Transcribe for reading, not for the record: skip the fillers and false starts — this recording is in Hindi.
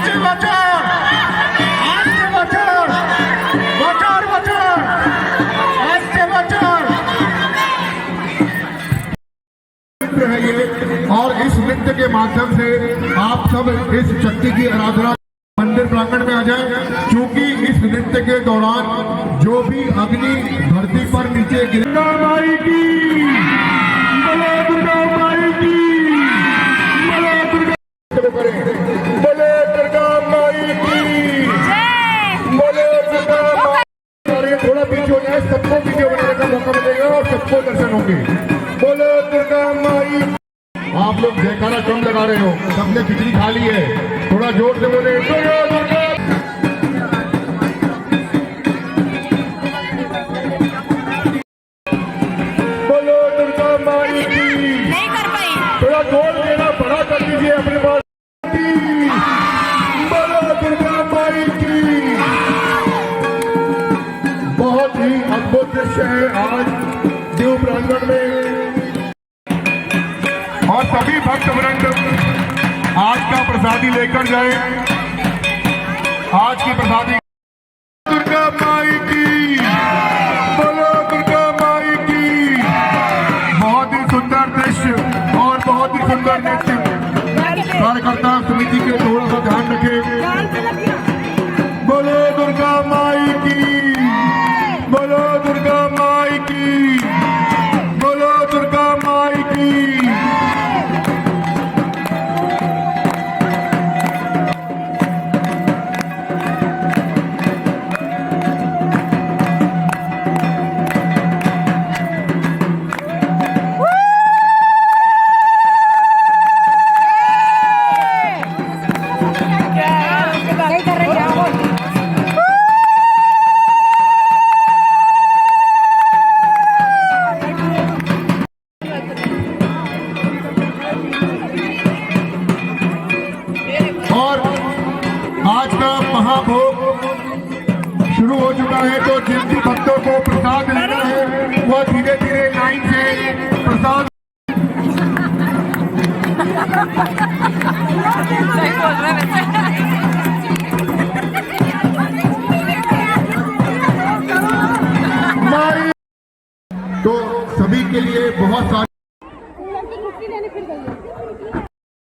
আসছে বছর, আসছে বছর, বছর বছর, আসছে বছর। है ये, और इस नृत्य के माध्यम से आप सब इस शक्ति की आराधना मंदिर प्रांगण में आ जाए, क्योंकि इस नृत्य के दौरान जो भी अग्नि धरती पर नीचे गिरेगा, माई की बोलो, दुर्गा माई की बोलो, दुर्गा बोलो, दुर्गा माई की बोलो, दुर्गा माई। थोड़ा पीछे हो जाए, सबको पीछे बनाने का मौका मिलेगा और सबको दर्शन होंगे। बोलो दुर्गा माई। आप लोग जयकारा कम लगा रहे हो, सबने खिचड़ी खा ली है, थोड़ा जोर से बोले दुर्गा दुर्गा। बोलो दुर्गा माई की। नहीं कर पाई, थोड़ा जोर देना बड़ा कर दीजिए अपने पास। बोलो दुर्गा माई की। बहुत ही अद्भुत दृश्य है आज देव प्रांगण में, और सभी भक्तवृंद आज का प्रसादी लेकर जाए। आज की प्रसादी दुर्गा माई की बोलो, दुर्गा माई की। बहुत ही सुंदर दृश्य और बहुत ही सुंदर नृत्य। कार्यकर्ता समिति के थोड़ा सा ध्यान रखें। बोलो दुर्गा माई की बोलो, दुर्गा माई की बोलो, दुर्गा माई की। महाभोग शुरू हो चुका है, तो जिन भी भक्तों को